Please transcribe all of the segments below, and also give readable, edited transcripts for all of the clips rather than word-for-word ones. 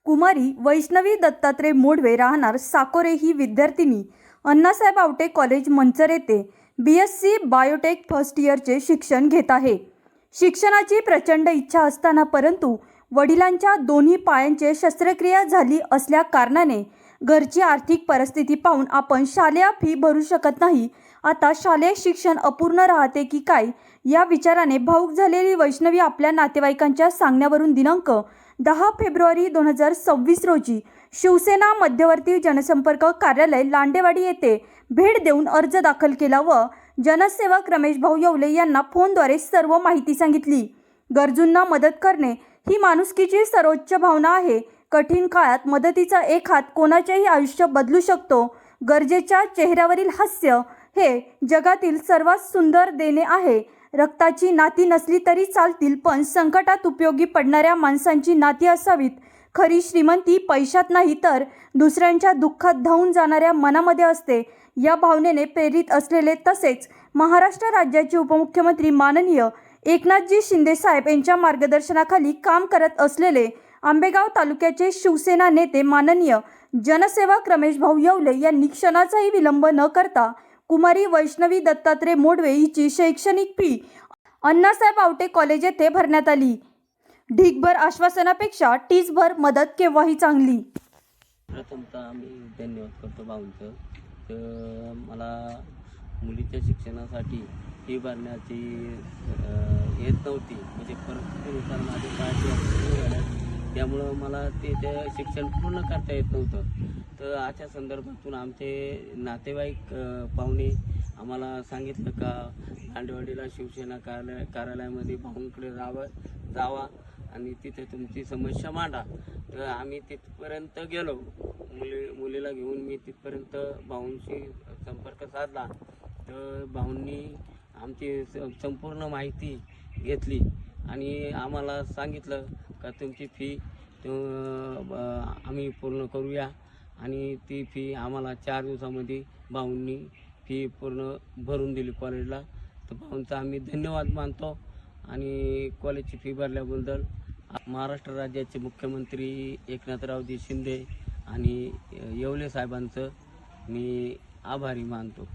कुमारी वैष्णवी दत्तात्रय मोडवे राहणार साकोरे ही विद्यार्थिनी अण्णासाहेब आवटे कॉलेज मंचर येथे BSc बायोटेक फर्स्ट इयरचे शिक्षण घेत आहे। शिक्षणाची प्रचंड इच्छा असताना परंतु वडिलांच्या दोन्ही पायांची शस्त्रक्रिया झाली असल्या कारणाने घरची आर्थिक परिस्थिती पाहून आपण शालेय फी भरू शकत नाही। आता शालेय शिक्षण अपूर्ण राहते की काय या विचाराने भावुक झालेली वैष्णवी आपल्या नातेवाईकांच्या सांगण्यावरून दिनांक 10 फेब्रुवारी 2026 रोजी शिवसेना मध्यवर्ती जनसंपर्क कार्यालय लांडेवाडी येथे भेट देऊन अर्ज दाखल केला व जनसेवक रमेश भाऊ येवले यांना फोनद्वारे सर्व माहिती सांगितली। गरजूंना मदत करणे ही माणुसकीची सर्वोच्च भावना आहे। कठीण काळात मदतीचा एक हात कोणाचेही आयुष्य बदलू शकतो। गरजेच्या चेहऱ्यावरील हास्य हे जगातील सर्वात सुंदर देणे आहे। रक्ताची नाती नसली तरी चालतील पण संकटात उपयोगी पडणाऱ्या माणसांची नाती असावीत। खरी श्रीमंती पैशात नाही तर दुसऱ्यांच्या दुःखात धावून जाणाऱ्या मनामध्ये असते। या भावनेने प्रेरित असलेले तसेच महाराष्ट्र राज्याचे उपमुख्यमंत्री माननीय एकनाथजी शिंदे साहेब यांच्या मार्गदर्शनाखाली काम करत असलेले आंबेगाव तालुक्याचे शिवसेना नेते माननीय जनसेवक रमेश भाऊ येवले यांनी क्षणाचाही विलंब न करता कुमारी वैष्णवी दत्तात्रय मोडवे हिची शैक्षणिक फी अण्णासाहेब आवटे कॉलेज येथे भरण्यात आली। ढीगभर आश्वासनापेक्षा टीचभर मदत केव्हाही चांगली। प्रथमतः आम्ही धन्यवाद करतो भाऊंचं। तर मला मुलीच्या शिक्षणासाठी फी भरण्याची येत नव्हती, म्हणजे परिस्थितीनुसार माझे पायाचे त्यामुळं मला ते शिक्षण पूर्ण करता येत नव्हतं। तर अशा संदर्भातून आमचे नातेवाईक पाहुणे आम्हाला सांगितलं का लांडेवाडीला शिवसेना कार्यालयामध्ये भाऊंकडे जावा आणि तिथे तुमची समस्या मांडा। तर आम्ही तिथपर्यंत गेलो, मुलीला घेऊन मी तिथपर्यंत भाऊंशी संपर्क साधला। तर भाऊंनी आमची संपूर्ण माहिती घेतली आणि आम्हाला सांगितलं का तुमची फी आम्ही पूर्ण करूया आणि ती फी आम्हाला 4 दिवसामध्ये भाऊंनी फी पूर्ण भरून दिली कॉलेजला। तर भाऊंचा आम्ही धन्यवाद मानतो आणि कॉलेजची फी भरल्याबद्दल महाराष्ट्र राज्याचे मुख्यमंत्री एकनाथरावजी शिंदे आणि येवले साहेबांचं मी आभारी मानतो।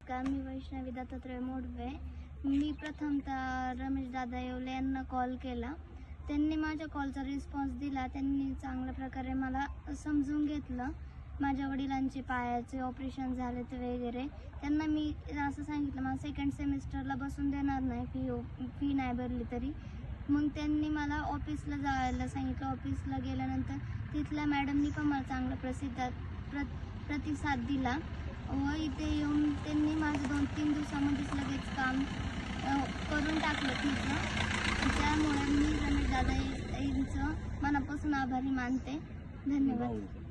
मी वैष्णवी दत्तात्रय मोडवे। मी प्रथमतः रमेश दादा येवले यांना कॉल केला। त्यांनी माझ्या कॉलचा रिस्पॉन्स दिला। त्यांनी चांगल्या प्रकारे मला समजून घेतलं। माझ्या वडिलांचे पायाचे ऑपरेशन झाले तर वगैरे त्यांना मी असं सांगितलं मला सेकंड सेमिस्टरला बसून देणार नाही, फी नाही भरली तरी। मग त्यांनी मला ऑफिसला जायला सांगितलं। ऑफिसला गेल्यानंतर तिथल्या मॅडमनी पण मला चांगला प्रतिसाद दिला व इथे येऊन त्यांनी माझं 2-3 दिवसामध्येच लगेच काम करून टाकलं तिथं। त्यामुळे मी रमेश दादा यांचं मनापासून आभारी मानते। धन्यवाद।